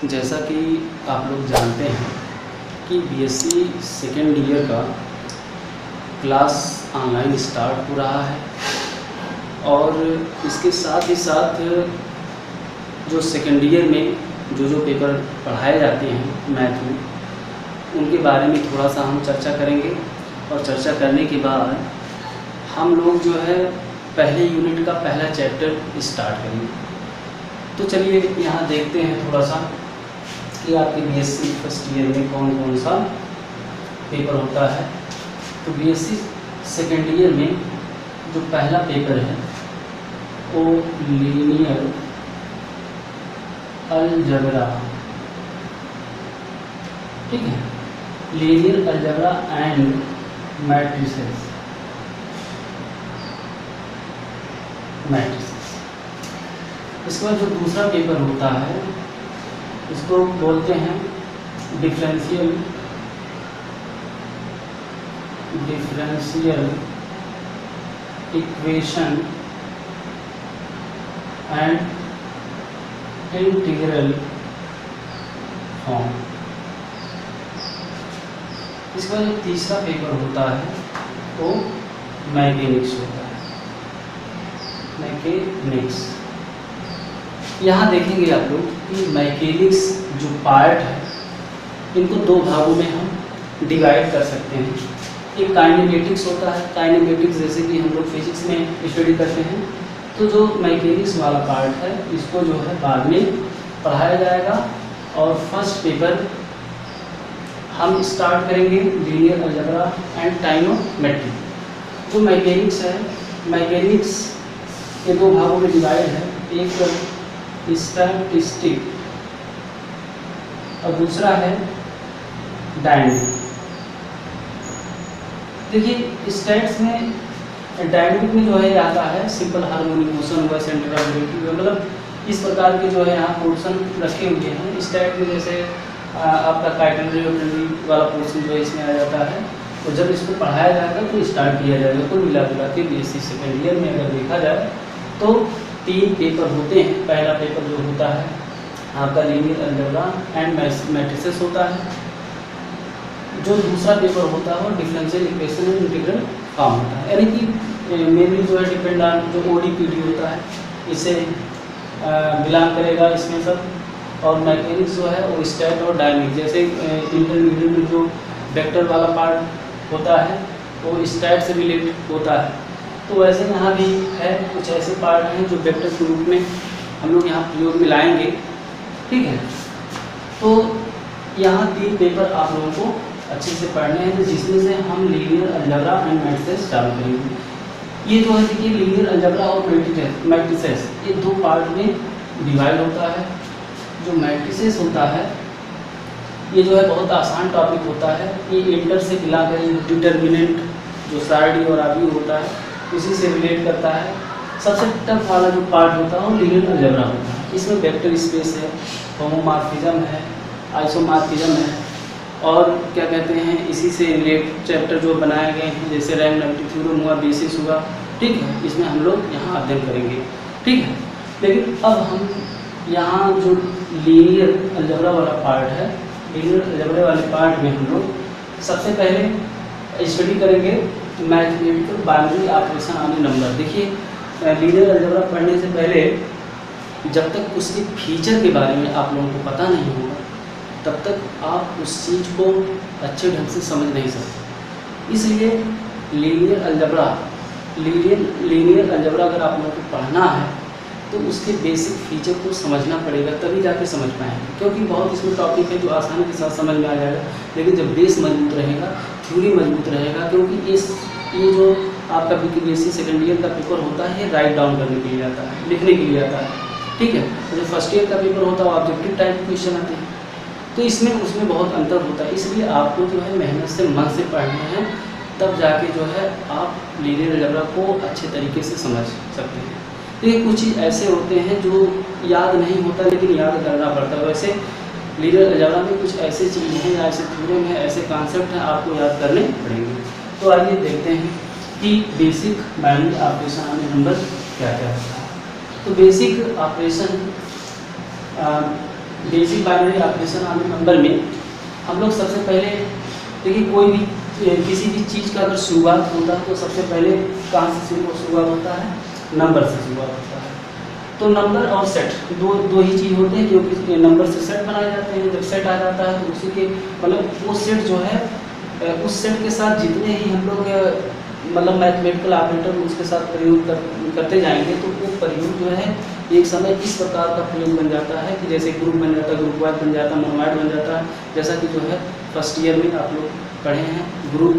जैसा कि आप लोग जानते हैं कि बीएससी सेकेंड ईयर का क्लास ऑनलाइन स्टार्ट हो रहा है और इसके साथ ही साथ जो सेकेंड ईयर में जो पेपर पढ़ाए जाते हैं मैथ में, उनके बारे में थोड़ा सा हम चर्चा करेंगे। और चर्चा करने के बाद हम लोग जो है पहले यूनिट का पहला चैप्टर स्टार्ट करेंगे। तो चलिए यहाँ देखते हैं थोड़ा सा कि आपके बीएससी फर्स्ट ईयर में कौन कौन सा पेपर होता है। तो बीएससी सेकेंड ईयर में जो पहला पेपर है वो लीनियर अलजेब्रा, ठीक है, लीनियर अलजेब्रा एंड मैट्रिसेस। इसके बाद जो दूसरा पेपर होता है इसको बोलते हैं differential equation and integral form. इसका जो तीसरा पेपर होता है वो मैकेनिक्स होता है, मैकेनिक्स। यहाँ देखेंगे आप लोग कि मैकेनिक्स जो पार्ट है इनको दो भागों में हम डिवाइड कर सकते हैं। एक काइनेमेटिक्स होता है, काइनेमेटिक्स जैसे कि हम लोग फिजिक्स में स्टडी करते हैं। तो जो मैकेनिक्स वाला पार्ट है इसको जो है बाद में पढ़ाया जाएगा। और फर्स्ट पेपर हम स्टार्ट करेंगे लीनियर अलजेब्रा एंड ट्राइगोनोमेट्री। जो मैकेनिक्स है, मैकेनिक्स के दो भागों में डिवाइड है, एक स्टैटिस्टिक और दूसरा है डायनेमिक। देखिए स्टैट्स में, डायनेमिक में जो है आता है सिंपल हार्मोनिक मोशन हुआ, सेंटर ऑफ ग्रेविटी हुआ, मतलब इस प्रकार के जो है यहाँ पोर्शन रखे हुए हैं। स्टैट में जैसे आपका काइटेनरी वाला पोर्शन जो है इसमें आ जाता है। तो जब इसको पढ़ाया जाएगा तो स्टार्ट किया जाएगा। कुल मिला जुला के बीएससी सेकेंड ईयर में अगर देखा जाए तो 3 पेपर होते हैं। पहला पेपर जो होता है आपका लीनियर अलजेब्रा एंड मैट्रिसेस होता है। जो दूसरा पेपर होता है वो differential equation and integral form होता है, यानी कि मेनली जो है डिपेंड ऑन जो ओडीपीडी होता है इसे बिलोंग करेगा इसमें सब। और मैकेनिक्स जो है वो स्टैट और डायनेमिक, जैसे इंटरमीडिएट में जो वेक्टर वाला पार्ट होता है वो स्टैट से रिलेटेड होता है। तो वैसे यहाँ भी है कुछ ऐसे पार्ट हैं जो वेक्टर के रूप में हम लोग यहाँ प्रयोग में लाएंगे, ठीक है। तो यहाँ 3 पेपर आप लोगों को अच्छे से पढ़ने हैं, जिसमें से हम लीनियर अलजेब्रा एंड मैट्रिसेस चालू करेंगे। ये जो है देखिए लीनियर अलजेब्रा और मैट्रिसेस ये 2 पार्ट में डिवाइड होता है। जो मैट्रिसेस होता है ये जो है बहुत आसान टॉपिक होता है। ये इंटर से मिला कर डिटर्मिनेंट जो सारडी और आदि होता है उसी से रिलेट करता है। सबसे टफ वाला जो पार्ट होता है वो लीनियर अलजेब्रा होता है। इसमें वेक्टर स्पेस है, होमोमॉर्फिज्म है, आइसोमॉर्फिज्म है और क्या कहते हैं इसी से रिलेट चैप्टर जो बनाए गए हैं, जैसे रैंक नलिटी थ्योरम हुआ, बेसिस हुआ, ठीक है। इसमें हम लोग यहाँ अध्ययन करेंगे, ठीक है। लेकिन अब हम यहाँ जो लीनियर अलजेब्रा वाला पार्ट है, लीनियर अलजेब्रा वाले पार्ट में हम लोग सबसे पहले स्टडी करेंगे mathematical binary operation on number. देखिए लीनियर अलजेब्रा पढ़ने से पहले जब तक उसके फीचर के बारे में आप लोगों को पता नहीं होगा तब तक आप उस चीज़ को अच्छे ढंग से समझ नहीं सकते। इसलिए लीनियर अलजेब्रा अगर आप लोगों को पढ़ना है तो उसके बेसिक फीचर को समझना पड़ेगा, तभी जाके समझ पाएंगे। क्योंकि बहुत इसमें टॉपिक है जो आसानी के साथ समझ में आ जाएगा, लेकिन जब बेस मजबूत रहेगा, थ्योरी मजबूत रहेगा। क्योंकि ये जो आपका बीएससी सेकेंड ईयर का पेपर होता है राइट डाउन करने के लिए आता है, लिखने के लिए आता है, ठीक है। तो जो फर्स्ट ईयर का पेपर होता है वो ऑब्जेक्टिव टाइप क्वेश्चन आते हैं, तो इसमें उसमें बहुत अंतर होता है। इसलिए आपको जो है मेहनत से मन से पढ़ना है, तब जाके जो है आप लीनियर अलजेब्रा को अच्छे तरीके से समझ सकते हैं। तो ये कुछ चीज़ ऐसे होते हैं जो याद नहीं होता लेकिन याद करना पड़ता है। वैसे लीनियर अलजेब्रा में कुछ ऐसी चीज़ें हैं, ऐसे थ्योरम है, ऐसे कॉन्सेप्ट हैं, आपको याद करने पड़ेंगे। तो आइए देखते हैं कि basic binary operation on number क्या क्या होता है। तो basic operation basic binary operation on number में हम लोग सबसे पहले देखिए, कोई भी किसी भी चीज़ का अगर शुरुआत होता है तो सबसे पहले कहाँ से शुरुआत होता है? नंबर से शुरुआत होता है। तो नंबर और सेट दो ही चीज़ होते हैं, क्योंकि नंबर से सेट बनाए जाते हैं। जब सेट आ जाता है तो उसी के मतलब वो सेट जो है, उस सेट के साथ जितने ही हम लोग मतलब मैथमेटिकल ऑपरेटर उसके साथ प्रयोग करते जाएंगे तो वो प्रयोग जो है एक समय इस प्रकार का प्रयोग बन जाता है कि जैसे ग्रुप बन जाता है, ग्रुप वाइज बन जाता है, मोनोमाइड बन जाता है। जैसा कि जो है फर्स्ट ईयर में आप लोग पढ़े हैं ग्रुप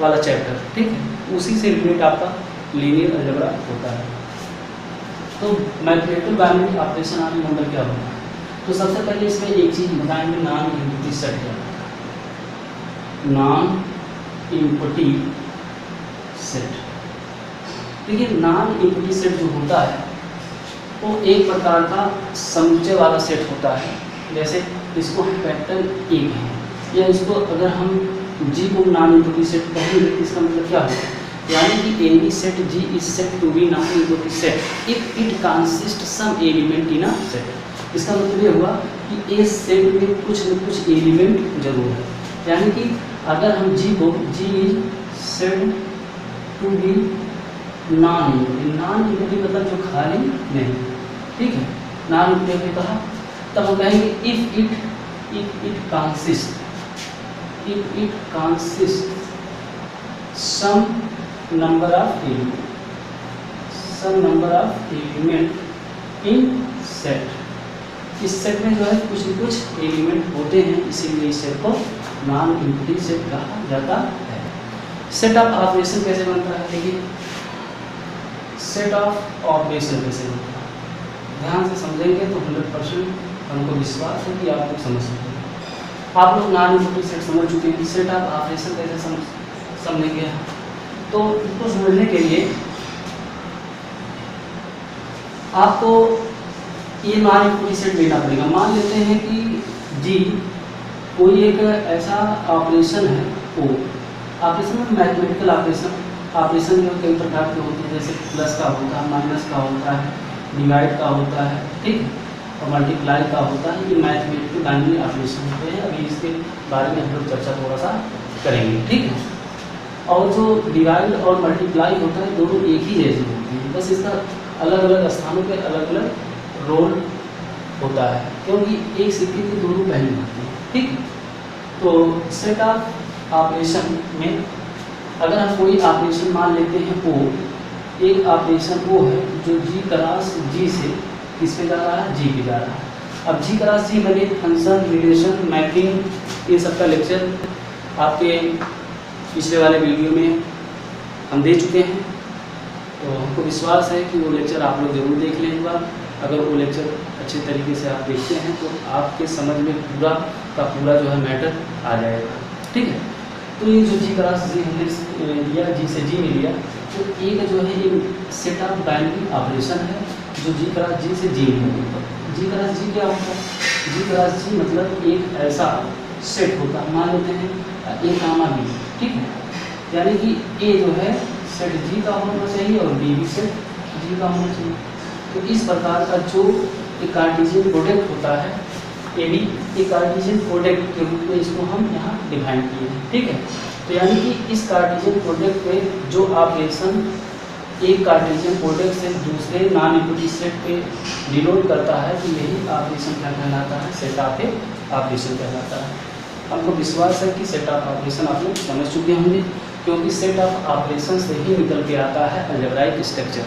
वाला चैप्टर, ठीक है, उसी से रिलेटेड आपका लीनियर अलजेब्रा होता है। तो mathematical binary operation on number क्या होता है? तो सबसे पहले इसमें एक चीज़ बताएंगे, नॉन इम्पटी सेट क्या होता है। नॉन इम्पटी सेट, देखिए नॉन इम्पटी सेट जो होता है वो एक प्रकार का समुच्चय वाला सेट होता है। जैसे इसको पैटर्न ए है, या इसको अगर हम जी को नॉन इम्पटी सेट कहेंगे तो इसका मतलब क्या होगा? यानी कि any set G is set to be non empty set if it consist some element in a set. इसका मतलब ये हुआ कि इस सेट में कुछ न कुछ एलिमेंट जरूर है। यानी कि अगर हम जी को G is set to be non empty मतलब जो खाली नहीं, ठीक है, नॉन इम्पटी कहा, तब हम कहेंगे if it consist some number of element in set. इस सेट में जो है कुछ न कुछ एलिमेंट होते हैं, इसीलिए इस सेट को नॉन इम्पटी सेट कहा जाता है। सेट ऑफ ऑपरेशन कैसे बनता है? देखिए सेट ऑफ ऑपरेशन कैसे बनता है, ध्यान से समझेंगे तो 100% हमको विश्वास है कि आप लोग समझ सकते हैं। आप लोग नॉन इम्पटी सेट समझ चुके हैं, सेट ऑफ ऑपरेशन कैसे समझेंगे। तो इसको समझने के लिए आपको ये नॉन इम्पटी सेट लेना पड़ेगा। मान लेते हैं कि जी कोई एक ऐसा ऑपरेशन है, वो ऑपरेशन में मैथमेटिकल ऑपरेशन जो कई प्रकार के होते हैं, जैसे प्लस का होता है, माइनस का होता है, डिवाइड का होता है, ठीक, और मल्टीप्लाई का होता है। ये मैथमेटिकल बाइनरी ऑपरेशन होते हैं। अभी इसके बारे में हम लोग चर्चा थोड़ा सा करेंगे, ठीक है। और जो डिवाइड और मल्टीप्लाई होता है दोनों एक ही जैसे होते हैं, बस इसका अलग अलग स्थानों पे अलग अलग रोल होता है, क्योंकि एक सिक्के के दोनों पहलू होते हैं, ठीक। तो सेट ऑफ ऑपरेशन में अगर हम कोई ऑपरेशन मान लेते हैं, वो एक ऑपरेशन वो है जो जी क्रॉस जी से किस पे जा रहा है? जी पे जा रहा है। अब जी क्रॉस जी बने फंक्शन, रिलेशन, मैपिंग, ये सबका लेक्चर आपके पिछले वाले वीडियो में हम दे चुके हैं। तो हमको विश्वास है कि वो लेक्चर आप लोग जरूर देख लें एक बार। अगर वो लेक्चर अच्छे तरीके से आप देखते हैं तो आपके समझ में पूरा का पूरा जो है मैटर आ जाएगा, ठीक है। तो ये जो जी क्रॉस जी हमने लिया, जी से जी में लिया, तो एक जो है ये सेट ऑफ बाइनरी ऑपरेशन है जो जी क्रॉस जी से जी में होता है। जी क्रॉस जी क्या होता है? जी क्रॉस जी मतलब एक ऐसा सेट होता है, मान लेते हैं ए कामा बी, ठीक है, यानी कि ए जो है सेट जी का होना चाहिए और बी भी सेट जी का होना चाहिए। तो इस प्रकार का जो एक कार्टेशियन प्रोडक्ट होता है, ए बी एक कार्टेशियन प्रोडक्ट के रूप में इसको हम यहाँ डिफाइन किए हैं, ठीक है। तो यानी कि इस कार्टेशियन प्रोडक्ट पे जो ऑपरेशन एक कार्टेशियन प्रोडक्ट से दूसरे नॉन इम्पटी सेट पे डिनोट करता है, तो यही ऑपरेशन क्या कहलाता है? सेट ऑफ ऑपरेशन कहलाता है। हमको विश्वास है कि सेट ऑफ ऑपरेशन आप लोग समझ चुके होंगे, क्योंकि सेट ऑफ ऑपरेशन से ही निकल के आता है अलजेब्राइक स्ट्रक्चर।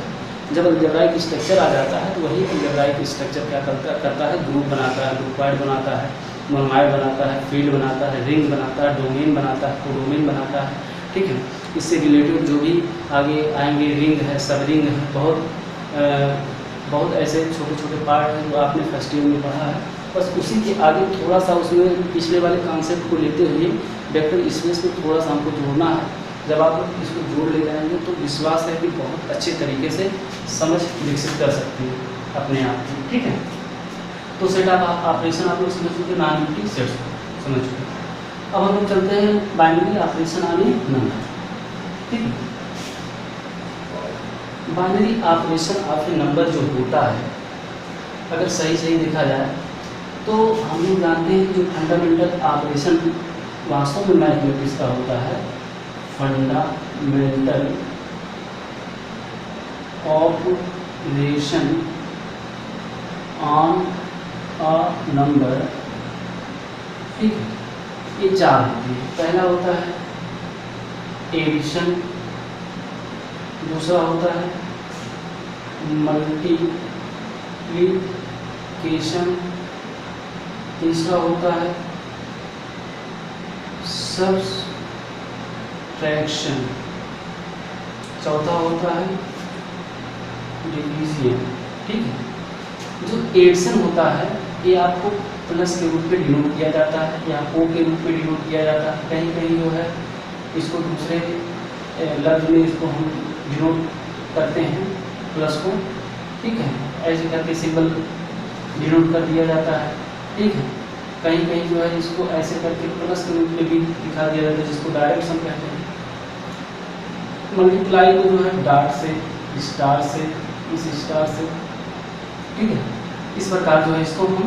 जब अलजेब्राइक स्ट्रक्चर आ जाता है तो वही अलजेब्राइक स्ट्रक्चर क्या करता है? ग्रुप बनाता है, ग्रुपवाइड बनाता है, मोनोमाइड बनाता है, फील्ड बनाता है, रिंग बनाता है, डोमेन बनाता है, कोडोमेन बनाता है, ठीक है। इससे रिलेटेड जो भी आगे आएंगे, रिंग है, सब रिंग है, बहुत ऐसे छोटे छोटे पार्ट हैं जो आपने फर्स्ट ईयर में पढ़ा है। बस उसी के आगे थोड़ा सा उसमें पिछले वाले कॉन्सेप्ट को लेते हुए वेक्टर स्पेस में थोड़ा सा हमको जोड़ना है। जब आप लोग इसको जोड़ ले जाएंगे तो विश्वास है कि बहुत अच्छे तरीके से समझ विकसित कर सकते हैं अपने आप को, ठीक है। तो सेट ऑफ ऑपरेशन आप लोग समझ चुके, नॉन इम्पटी सेट्स समझ चुके। अब हम लोग चलते हैं बाइनरी ऑपरेशन आने नंबर, ठीक है। Binary operation of A number जो होता है, अगर सही देखा जाए तो हम लोग जानते हैं कि जो फंडामेंटल ऑपरेशन वास्तव में मैथमेटिक्स का होता है, fundamental operation on a number, ठीक है, ये 4 होती है। पहला होता है एडिशन, दूसरा होता है मल्टीप्लिकेशन, तीसरा होता है सब्सट्रैक्शन, चौथा होता है डिवीजन, ठीक है। जो एडिशन होता है ये आपको प्लस के रूप में डिनोट किया जाता है या ओ के रूप में डिनोट किया जाता है, कहीं कहीं जो है इसको दूसरे लफ्ज में इसको हम डिनोट करते हैं प्लस को, ठीक है, ऐसे करके सिंबल डिनोट कर दिया जाता है, ठीक है। कहीं कहीं जो है इसको ऐसे करके प्लस के रूप में भी दिखा दिया जाता है, जिसको डायरेक्ट सम कहते हैं। मल्टीप्लाई को जो है डॉट से, स्टार से, इस स्टार से, ठीक है, इस प्रकार जो है इसको हम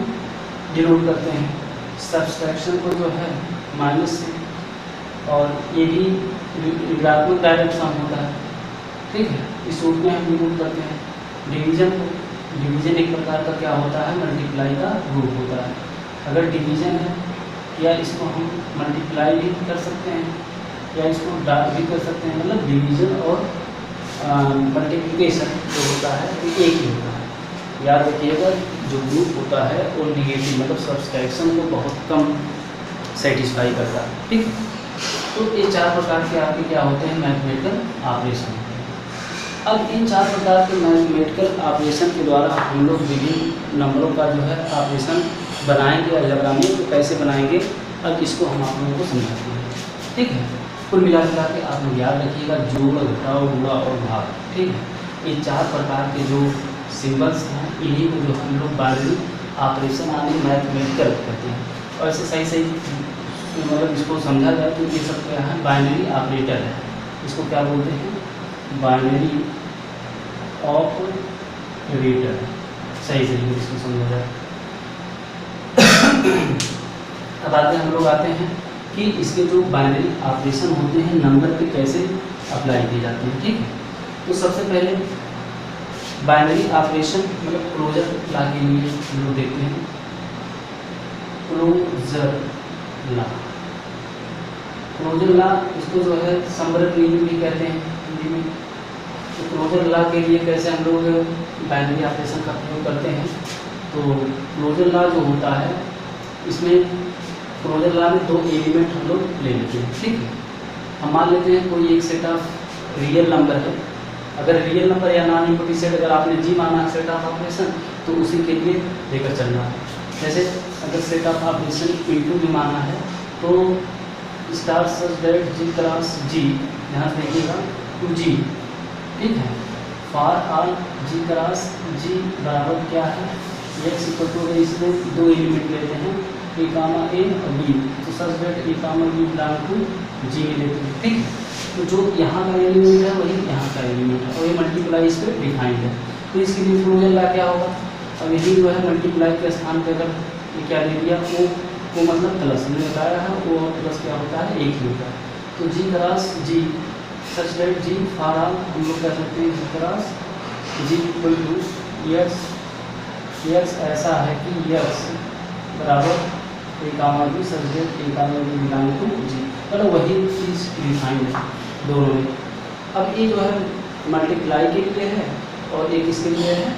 डिनोट करते हैं। सब्सट्रैक्शन को जो है माइनस से, और ये भी ऋणात्मक डायरेक्ट सम होता है, ठीक है, इस रूप में हम डिनोट करते हैं। डिवीजन को, डिवीजन एक प्रकार का क्या होता है, मल्टीप्लाई का रूप होता है। अगर डिवीजन है या इसको हम मल्टीप्लाई भी कर सकते हैं या इसको डॉट भी कर सकते हैं, मतलब डिवीजन और मल्टीप्लिकेशन जो होता है ये एक ही होता है। याद रखिएगा, जो ग्रुप होता है वो निगेटिव मतलब सब्सट्रैक्शन को बहुत कम सेटिस्फाई करता है, ठीक है। तो ये 4 प्रकार के आपके क्या होते हैं, मैथमेटिकल ऑपरेशन। अब इन 4 प्रकार के मैथमेटिकल ऑपरेशन के द्वारा हम लोग विभिन्न नंबरों का जो है ऑपरेशन बनाएंगे अलजेब्रा में। तो कैसे बनाएंगे, अब इसको हम आप लोगों को समझाते हैं, ठीक है। कुल मिला के आप लोग याद रखिएगा, जोड़, घटाव, गुणा और भाग, ठीक है, ये 4 प्रकार के जो सिंबल्स हैं इन्हीं को जो हम लोग बाइनरी ऑपरेशन यानी मैथमेटिकल कहते हैं। और ऐसे सही सही मतलब इसको समझा जाए तो ये सब क्या है, बाइनरी ऑपरेटर है। इसको क्या बोलते हैं, बाइनरी ऑपरेटर, सही सही इसको समझा जाए। अब आते हम लोग आते हैं कि इसके जो बाइनरी ऑपरेशन होते हैं नंबर पे कैसे अप्लाई किए जाते हैं, ठीक है। तो सबसे पहले बाइनरी ऑपरेशन मतलब क्लोजर ला के लिए हम लोग देखते हैं। क्लोजर ला, क्लोजर ला इसको जो है समवर्ग नियम भी कहते हैं हिंदी में। तो क्लोजर ला के लिए कैसे हम लोग बाइनरी ऑपरेशन का प्रयोग करते हैं, तो क्लोजर ला जो होता है इसमें क्लोजर ला में 2 एलिमेंट हम लोग ले लेते हैं, ठीक है। हम मान लेते हैं कोई एक सेट ऑफ रियल नंबर है। अगर रियल नंबर या नॉन इम्पोर्टेंट सेट अगर आपने जी माना सेट ऑफ ऑपरेशन तो उसी के लिए लेकर चलना है। जैसे अगर सेट ऑफ ऑपरेशन इंटू भी माना है तो star such that G cross G, ध्यान देखिएगा, टू जी, ठीक है। For all G cross G बराबर क्या है, एक्स इक्वल टू, इसमें 2 एलिमेंट लेते हैं, ए कामा ए और बी, तो such that A comma B belong to G में लेते हैं, ठीक है। तो जो यहाँ का एलिमेंट है वही यहाँ का एलिमेंट है और ये मल्टीप्लाई इस पर डिफाइंड है। तो इसके लिए क्लोजर ला क्या होगा, अब यही जो है मल्टीप्लाई के स्थान पर अगर ये क्या दे दिया, वो मतलब प्लस हमने बताया है, वो और प्लस क्या होता है, एक ही होता है। तो G cross G such that G for all हम लोग कह सकते हैं G cross G equal to S, S ऐसा है कि यस बराबर A comma B such that A comma B belong to G, मतलब वही चीज़ डिफाइंड है दोनों में। अब ये जो है मल्टीप्लाई के लिए है और एक इसके लिए है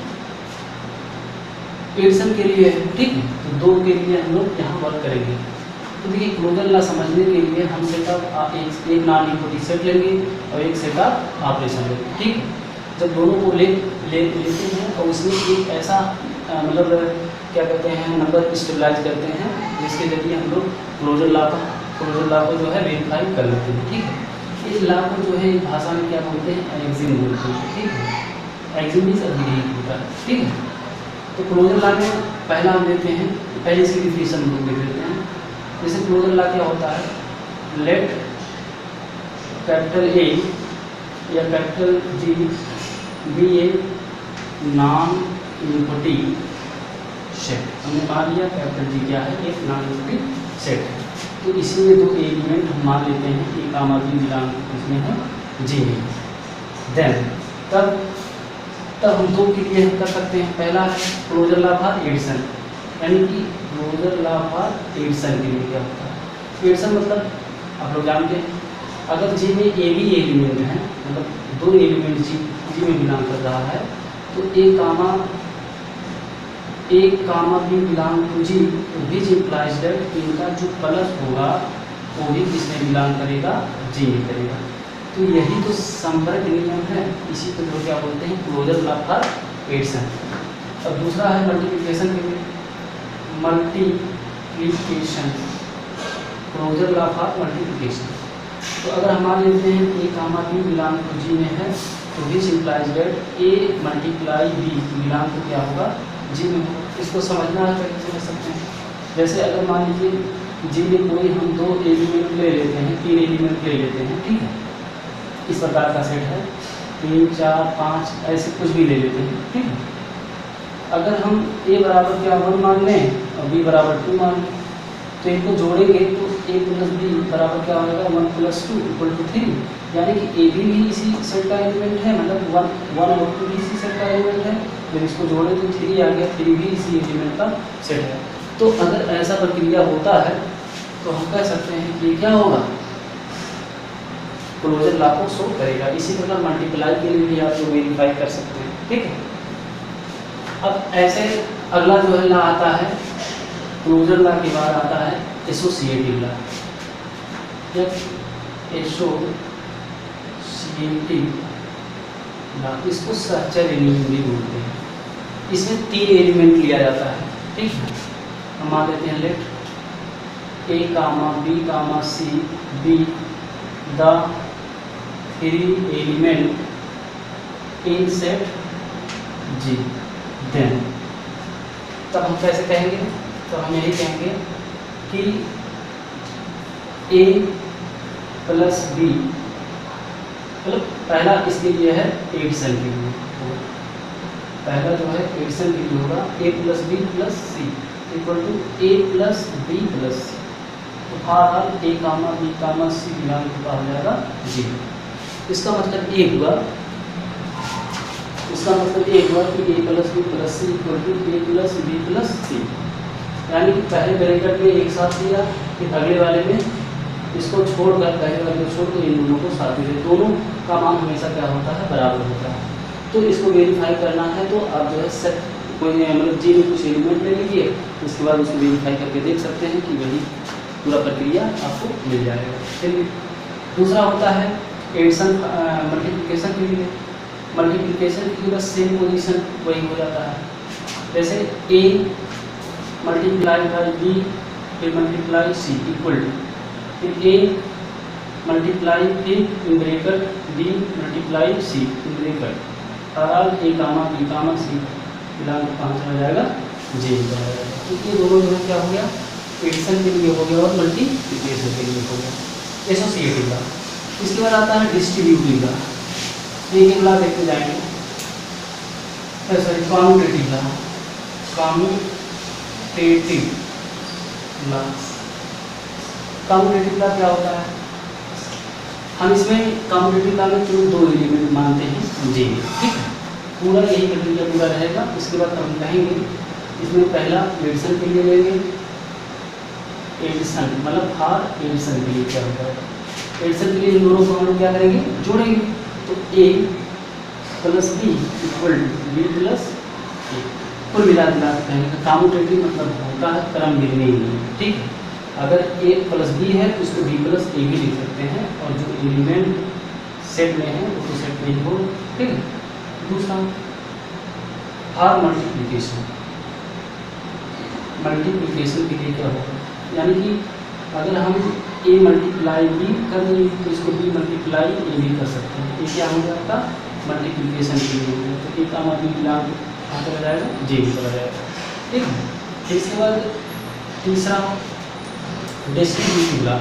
एडिशन के लिए है, ठीक है। तो 2 के लिए हम लोग यहाँ वर्क करेंगे। तो देखिए क्लोजर ला समझने के लिए हम सेट ऑफ एक नॉन इम्पोर्टेंट सेट लेंगे और एक सेट ऑफ ऑपरेशन लेंगे, ठीक है। जब दोनों को लेते हैं और उसमें एक ऐसा मतलब क्या कहते हैं नंबर स्टेबलाइज करते हैं जिसके जरिए हम लोग क्लोजर ला को जो है वेरीफाई कर लेते हैं, ठीक है। इस ला को जो है भाषा में क्या बोलते हैं, एक्सिम बोलते हैं, ठीक है। एक्सिम मींस अभिलेख होता है, ठीक है। तो क्लोजर ला में पहला हम देते हैं, पहले इसकी डिफिनेशन हम लोग देख लेते हैं। जैसे क्लोजर ला क्या होता है, लेट कैपिटल ए या capital G be a non important set. हमने मान लिया कैपिटल जी क्या है, एक नॉन नेगेटिव सेट है। तो इसी में दो एलिमेंट हम मान लेते हैं, ए कामा बी बिलोंग इसमें है जी में। देन तब हम दो के लिए कर सकते हैं। पहला है क्लोजर लॉ फॉर एडिशन, यानी कि क्लोजर लॉ फॉर एडिशन के लिए क्या होता है, एडिशन मतलब आप लोग जानते हैं, अगर जी में ए बी एलिमेंट है, मतलब दो एलिमेंट जी में बिलोंग कर रहा है, तो A comma B belong to G, which implies that इनका जो प्लस होगा वो भी किसमें बिलोंग करेगा, जी में करेगा। तो यही तो संवर्ग नियम है, इसी को जो क्या बोलते हैं क्लोजर लॉ फॉर एडिशन। अब दूसरा है मल्टीप्लिकेशन के लिए, multiplication, closure law for multiplication. तो अगर हम मान लेते हैं ए comma B belong to G में है, तो which implies that a multiply b belong to क्या होगा, जी में होगा। इसको समझना है, कैसे समझ सकते हैं, जैसे अगर मान लीजिए जी में कोई हम दो एलिमेंट ले लेते हैं, तीन एलिमेंट ले लेते हैं, ठीक है, इस प्रकार का सेट है, 3 4 5 ऐसे कुछ भी ले लेते हैं, ठीक है। अगर हम ए बराबर क्या 1 मान लें और बी बराबर 2 मान लें, तो इनको जोड़ेंगे तो ए प्लस बी बराबर क्या होगा 1 + 2 = 3, यानी कि ए भी इसी सेट का एलिमेंट है, मतलब 1 और 2 भी इसी सेट का एलिमेंट है। जब इसको जोड़े तो 3 आ गया, 3 भी इसी एलिमेंट का सेट है। तो अगर ऐसा प्रक्रिया होता है तो हम कह सकते हैं कि क्या होगा, क्लोजर लॉ को शो करेगा। इसी प्रकार मल्टीप्लाई के लिए भी आप लोग वेरीफाई कर सकते हैं, ठीक है। अब ऐसे अगला जो है लॉ आता है, क्लोजर लॉ के बाद आता है एसोसिएटिव लॉ। एसोसिएटिव लॉ, इसको स्ट्रक्चर एलिमेंट भी बोलते हैं। इसमें 3 एलिमेंट लिया जाता है, ठीक है। हम मान लेते हैं let a comma B comma c be the 3 element in set G. Then तब हम कैसे कहेंगे, तो हम यही कहेंगे कि ए प्लस बी, मतलब पहला इसके लिए है एडिशन के लिए, पहला जो है एडिशन के लिए होगा A plus B plus C equal to A plus B plus C. तो for A comma B comma C belong to हो जाएगा जी। इसका मतलब ये हुआ, इसका मतलब ये हुआ कि A plus B plus C equal to A plus B plus C, यानी कि पहले ब्रैकेट में एक साथ लिया, फिर अगले वाले में इसको छोड़कर, पहले वाले को छोड़कर इन दोनों को साथ दिए, दोनों का मान हमेशा क्या होता है, बराबर होता है। तो इसको वेरीफाई करना है तो आप जो है सेट कोई मतलब जी में कुछ एलिमेंट ले लीजिए, उसके बाद उसको वेरीफाई करके देख सकते हैं कि वही पूरा प्रक्रिया आपको मिल जाएगा। चलिए दूसरा होता है एडिशन मल्टीप्लिकेशन के लिए। मल्टीप्लिकेशन के लिए बस सेम पोजीशन वही हो जाता है, जैसे ए मल्टीप्लाई बाई बी फिर मल्टीप्लाई सी इक्वल टू फिर ए मल्टीप्लाई फिर in bracket b multiply c in bracket or a comma B comma C belong कहाँ चला जाएगा, जे चला जाएगा। तो ये दोनों जो है क्या हो गया, एडिशन के लिए हो गया और मल्टीप्लिकेशन के लिए हो गया, एसोसिएटिव लॉ। इसके बाद आता है डिस्ट्रीब्यूटिव लॉ। एक लॉ देखते जाएंगे, sorry commutative law. Commutative law, commutative law क्या होता है, हम इसमें कॉम्यूटेटिव लॉ में केवल 2 एलिमेंट मानते हैं जी, ठीक है। पूरा यही प्रक्रिया पूरा रहेगा। इसके बाद हम कहेंगे इसमें पहला एडिशन के लिए लेंगे, एडिशन मतलब हार एडिशन के लिए क्या होता है, एडिशन के लिए इन दोनों को हम लोग क्या करेंगे, जोड़ेंगे। तो A plus B equal to B plus A. कुल मिला दिला कहेंगे कॉम्यूटेटिव मतलब होता है क्रम गिनने ही, ठीक है। अगर ए प्लस बी है तो इसको बी प्लस ए भी लिख सकते हैं, और जो एलिमेंट सेट में है वो तो सेट में ही हो, ठीक है। दूसरा हार मल्टीप्लिकेशन। मल्टीप्लिकेशन के लिए क्या होगा, यानी कि अगर हम ए मल्टीप्लाई बी कर देंगे तो इसको बी मल्टीप्लाई ए भी कर सकते हैं। ये क्या हो जाएगा, मल्टीप्लिकेशन के लिए होगा। तो ए का मल्टीप्लाई कहाँ चला जाएगा, जे भी चला जाएगा, ठीक है। इसके बाद तीसरा डिस्ट्रीब्यूटिव लॉ,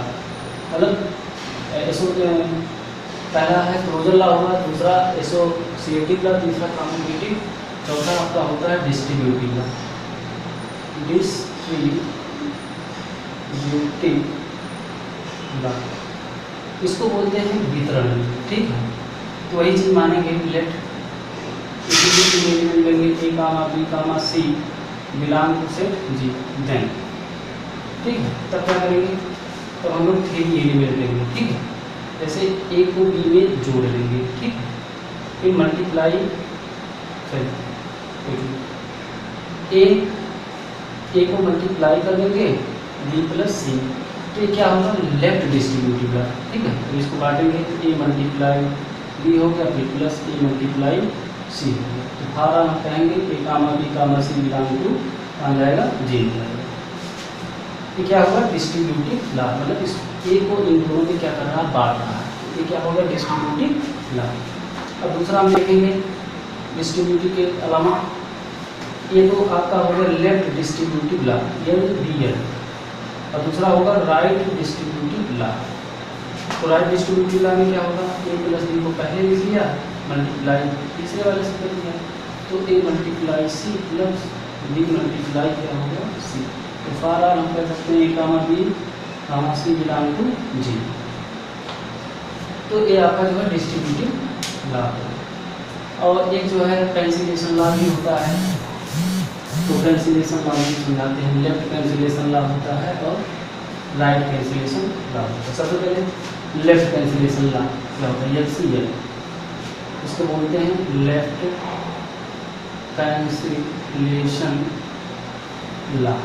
मतलब पहला है क्लोजर लॉ होगा, दूसरा एसोसिएटिव लॉ, तीसरा कॉम्यूटेटिव, चौथा आपका होता है डिस्ट्रीब्यूटिव लॉ। डिस्ट्रीब्यूटिव लॉ, इसको बोलते हैं वितरण, ठीक है। तो वही चीज मानेंगे, लेट एलिमेंट लेंगे A comma B comma C belong to set G, then ठीक है। तब क्या करेंगे, तो हम लोग 3 एलिमेंट लेंगे, ठीक है। जैसे ए को बी में जोड़ लेंगे, ठीक है। फिर मल्टीप्लाई ए को मल्टीप्लाई कर देंगे बी प्लस सी, तो ये क्या होगा, लेफ्ट डिस्ट्रीब्यूटिव लॉ, ठीक है। तो इसको बांटेंगे तो ए मल्टीप्लाई बी हो गया, फिर प्लस ए मल्टीप्लाई सी हो गया। तो फारा हम कहेंगे A comma B comma C belong to आ जाएगा जी हो जाएगा। ये क्या होगा, डिस्ट्रीब्यूटिव लॉ, मतलब इस ए को इन दोनों में क्या कर रहा है, बांट रहा है। ये क्या होगा, डिस्ट्रीब्यूटिव लॉ। अब दूसरा हम देखेंगे डिस्ट्रीब्यूटिव के अलावा, ये तो आपका होगा लेफ्ट डिस्ट्रीब्यूटिव लॉ, ये डी है। और दूसरा होगा राइट डिस्ट्रीब्यूटिव लॉ। तो राइट डिस्ट्रीब्यूटिव लॉ में क्या होगा, ए प्लस बी को पहले लिख लिया, मल्टीप्लाई तीसरे वाले से कर दिया, तो A multiply C plus B multiply क्या होगा सी। तो फारा हम कह सकते हैं ए comma B comma C belong to G. तो ये आपका जो है डिस्ट्रीब्यूटिव लॉ। और एक जो है कैंसिलेशन लॉ भी होता है, तो कैंसिलेशन लॉ भी समझाते हैं। लेफ्ट कैंसिलेशन लॉ होता है और राइट कैंसिलेशन लॉ होता है। सबसे पहले लेफ्ट कैंसिलेशन लॉ क्या होता है, LCL, इसको बोलते हैं left cancellation law.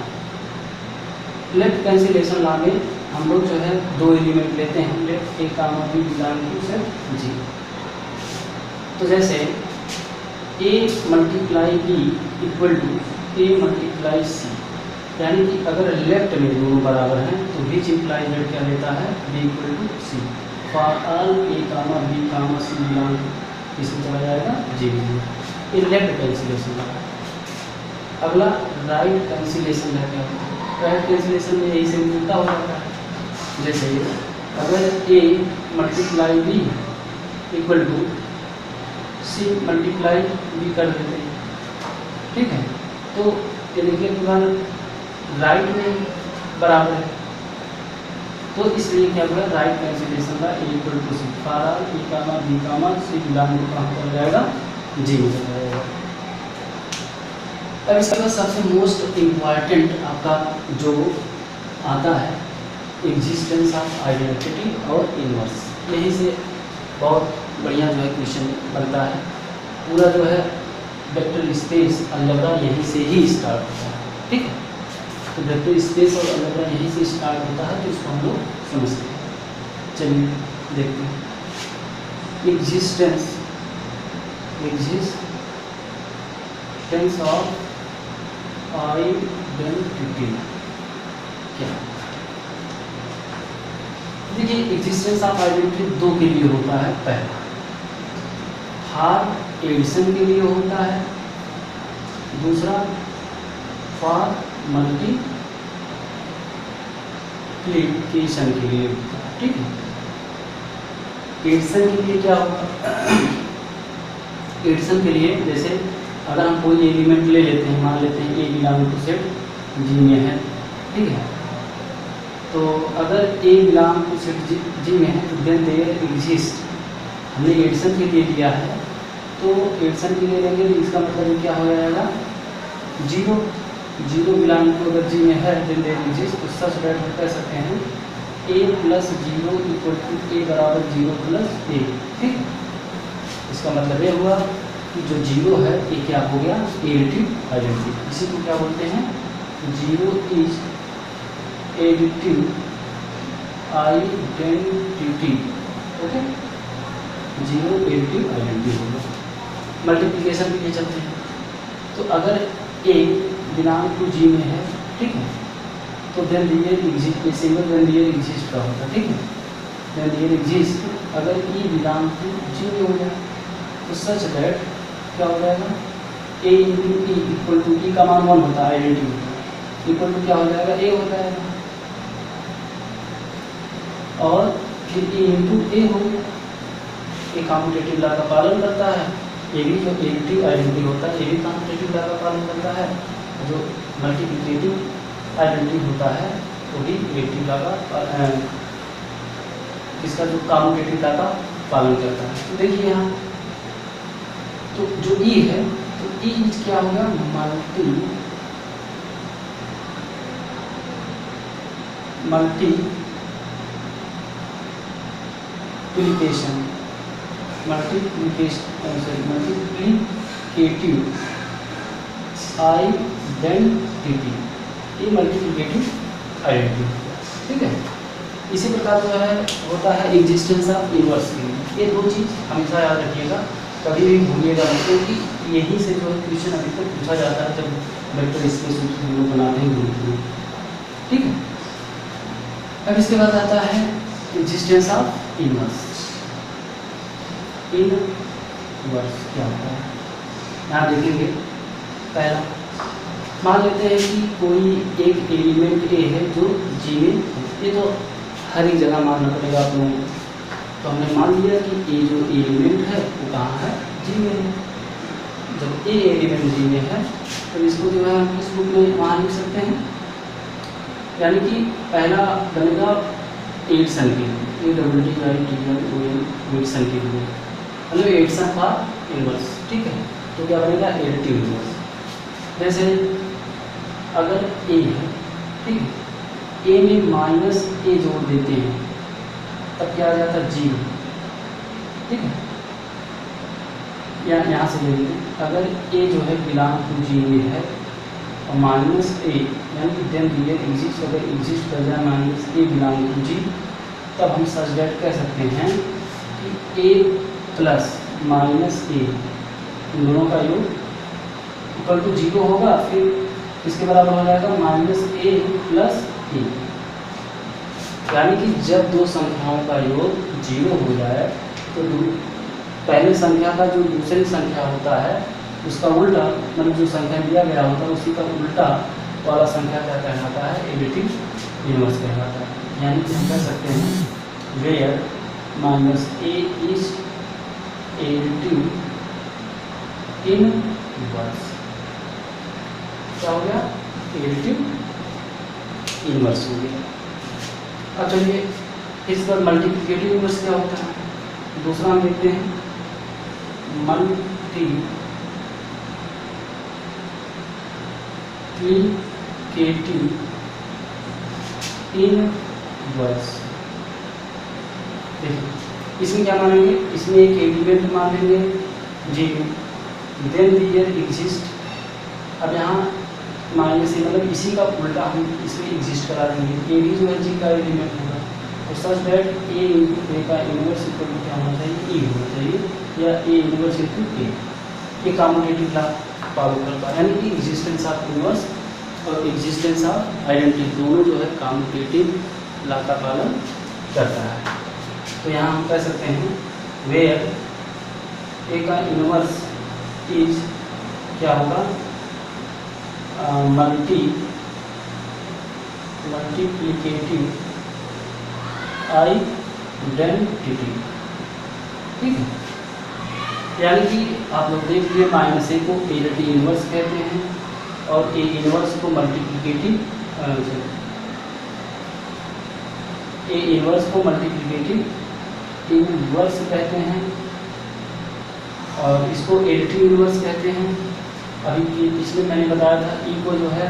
Left cancellation law में हम लोग जो है 2 एलिमेंट लेते हैं, left A comma B belong to set G. तो जैसे ए multiply B equal to A multiply C, यानी कि अगर लेफ्ट में दोनों बराबर हैं तो विच इम्प्लाई जेड क्या लेता है, b equal to c. For all a comma B comma C belong इसमें चला जाएगा जी। ये लेफ्ट कैंसिलेशन लॉ। अगला राइट कैंसिलेशन लॉ क्या होता है, राइट कैंसिलेशन में यही से मिलता हो जाता है। जैसे अगर A multiply B equal to C multiply B कर देते हैं, ठीक है। तो ये देखिए तुरंत राइट में बराबर है, तो इसलिए क्या होगा, राइट कैंसिलेशन का ए equal to C. For all A comma B comma C belong to कहाँ पर जाएगा, जी में चला जाएगा। अब इसके बाद सबसे मोस्ट इम्पॉर्टेंट आपका जो आता है, एग्जिस्टेंस ऑफ आइडेंटिटी और इनवर्स। यहीं से बहुत बढ़िया जो है क्वेश्चन बनता है। पूरा जो है वेक्टर स्पेस अलजेब्रा यहीं से ही स्टार्ट होता है, ठीक है। तो वेक्टर स्पेस और अलजेब्रा यहीं से स्टार्ट होता है, तो इसको हम लोग समझते हैं। चलिए देखते हैं एग्जिस्टेंस ऑफ आइडेंटिटी क्या। देखिए एग्जिस्टेंस ऑफ आइडेंटिटी 2 के लिए होता है। पहला फॉर एडिशन के लिए होता है, दूसरा फॉर मल्टीप्लिकेशन के लिए होता है, ठीक है। एडिशन के लिए क्या होगा, एडिशन के लिए जैसे अगर हम कोई एलिमेंट ले लेते हैं, मान लेते हैं ए बिलोंग टू सेट जी में है, ठीक है। तो अगर ए बिलोंग टू सेट जी में है तो देन देयर एग्जिस्ट, हमने एडिशन के लिए लिया है, तो एडिशन के लिए लेंगे तो इसका मतलब क्या हो जाएगा, 0 बिलोंग टू अगर जी में है देन देयर एग्जिस्ट, तो सच दैट हम कह सकते हैं a प्लस 0 इक्वल टू ए बराबर 0 प्लस ए, ठीक। इसका मतलब ये हुआ कि जो 0 है ये क्या हो गया, एडिटिव आइडेंटिटी। इसी को क्या बोलते हैं, 0 is additive identity, okay. 0 additive identity होगा। मल्टीप्लिकेशन के लिए चलते हैं, तो अगर ए बिलोंग टू जी में है, ठीक है, तो then there exist, a single then there exist का होता है, ठीक है। देन दियर एग्जिस्ट अगर ई बिलोंग टू जी में हो जाए तो सच दैट क्या हो जाएगा, ए इंटू ई इक्वल टू, ई का मान 1 होता है आइडेंटिटी, इक्वल टू क्या हो जाएगा, ए हो जाएगा, और फिर ए इंटू ए हो गया। ए कॉम्पिटेटिव लॉ का पालन करता है, ये भी जो एडिटिव आइडेंटिटी होता है ये भी कॉम्पिटेटिव लॉ का पालन करता है। जो मल्टीप्लिकेटिव आइडेंटिटी होता है वही एडिटिव लॉ का इसका जो कम्यूटेटिव लॉ का पालन करता है। तो देखिए यहाँ तो जो ई है तो ई क्या होगा, मल्टीप्लिकेटिव आइडेंटिटी, ये मल्टीप्लिकेटिव आइडेंटिटी, ठीक है। इसी प्रकार जो है होता है एग्जिस्टेंस ऑफ इनवर्स की। ये दो चीज़ हमेशा याद रखिएगा, कभी भी भूलिएगा नहीं, क्योंकि यहीं से जो है क्वेश्चन अभी तक पूछा जाता है जब वेक्टर स्पेस हम लोग बनाते हैं ग्रुप में, ठीक है। अब इसके बाद आता है एग्जिस्टेंस ऑफ इनवर्स। इनवर्स क्या होता है यहाँ देखेंगे। पहला मान लेते हैं कि कोई एक एलिमेंट ए है जो जी में, ये तो हर एक जगह मानना पड़ेगा आप लोगों को। तो हमने मान लिया कि ए जो एलिमेंट है वो कहाँ है, जी में है। जब ए एलिमेंट जी में है तो इसको जो है हम किस रूप में वहाँ लिख सकते हैं, यानी कि पहला बनेगा एडिशन के लिए, एडिशन के लिए मतलब एडिशन फॉर इनवर्स, ठीक है। तो क्या बनेगा एडिटिव इनवर्स। जैसे अगर ए है, ठीक है, ए में माइनस ए जोड़ देते हैं तब क्या आ जाता है जी, ठीक है। यहाँ से ले लेंगे, अगर ए जो है बिलोंग टू जी में है और माइनस ए यानी कि देन रियल एग्जिस्ट, अगर एग्जिस्ट कर जाए माइनस ए बिलोंग टू जी, तब हम सच दैट कह सकते हैं कि ए प्लस माइनस ए इन दोनों का योग इक्वल टू 0 होगा, फिर इसके बराबर हो जाएगा माइनस ए प्लस ए। यानी कि जब दो संख्याओं का योग 0 हो जाए तो पहले संख्या का जो दूसरी संख्या होता है उसका उल्टा, मतलब जो संख्या दिया गया होता है उसी का उल्टा वाला संख्या क्या कहलाता है, एडिटिव इनवर्स कहलाता है। यानी कि हम कह सकते हैं where minus a is additive inverse. क्या हो गया, एडिटिव इनवर्स हो गया। अब चलिए इस पर मल्टीप्लिकेटिव इनवर्स क्या होता है, दूसरा हम देखते हैं मल्टीप्लिकेटिव इनवर्स। देखिए इसमें क्या मानेंगे, इसमें एक एलिमेंट मान लेंगे जी, देन रियल एग्जिस्ट। अब यहाँ माइनस ए मतलब इसी का उल्टा हम इसमें एग्जिस्ट करा देंगे, ए भी जो है जी का एलिमेंट होगा, और सच दैट ए इंटू ए का इनवर्स इक्वल टू क्या होना चाहिए, ई होना चाहिए, या ए इनवर्स इंटू ए। ये कम्यूटेटिव लॉ फॉलो करता है, यानी कि एग्जिस्टेंस ऑफ इनवर्स और एग्जिस्टेंस ऑफ आइडेंटिटी दोनों जो है कम्यूटेटिव लॉ का पालन करता है। तो यहाँ हम कह सकते हैं वेयर ए का इनवर्स इज क्या होगा, मल्टीप्लिकेटिव आइडेंटिटी, ठीक है। यानी कि आप लोग देख लिए माइनस ए को एडिटिव इनवर्स कहते हैं और ए इनवर्स को मल्टीप्लिकेटिव इनवर्स कहते हैं और इसको एडिटिव इनवर्स कहते हैं। अभी पिछले मैंने बताया था ई को जो है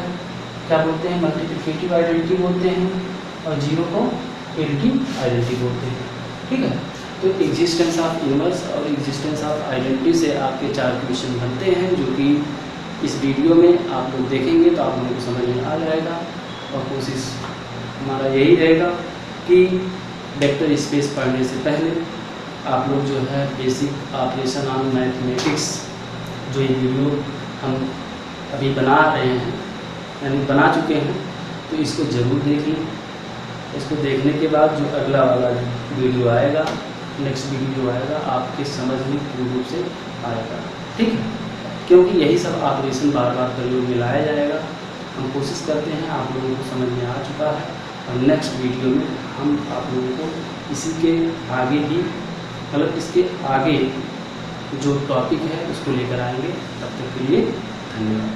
क्या बोलते हैं, मल्टीप्लिकेटिव आइडेंटिटी बोलते हैं और जीरो को एडिटिव आइडेंटिटी बोलते हैं, ठीक है। तो एग्जिस्टेंस ऑफ इनवर्स और एग्जिस्टेंस ऑफ आइडेंटिटी से आपके 4 क्वेश्चन बनते हैं, जो कि इस वीडियो में आप लोग देखेंगे तो आप लोगों को समझ में आ जाएगा। और कोशिश हमारा यही रहेगा कि वेक्टर स्पेस पढ़ने से पहले आप लोग जो है बेसिक ऑपरेशन ऑन मैथमेटिक्स जो ये वीडियो हम अभी बना रहे हैं यानी बना चुके हैं, तो इसको ज़रूर देख लें। इसको देखने के बाद जो अगला वाला वीडियो आएगा, नेक्स्ट वीडियो जो आएगा, आपके समझ में पूर्ण रूप से आएगा, ठीक है। क्योंकि यही सब ऑपरेशन बार बार प्रयोग में लाया जाएगा। हम कोशिश करते हैं, आप लोगों को समझ में आ चुका है, और नेक्स्ट वीडियो में हम आप लोगों को इसी के आगे भी मतलब इसके आगे जो टॉपिक है उसको लेकर आएंगे। तब तक के लिए धन्यवाद।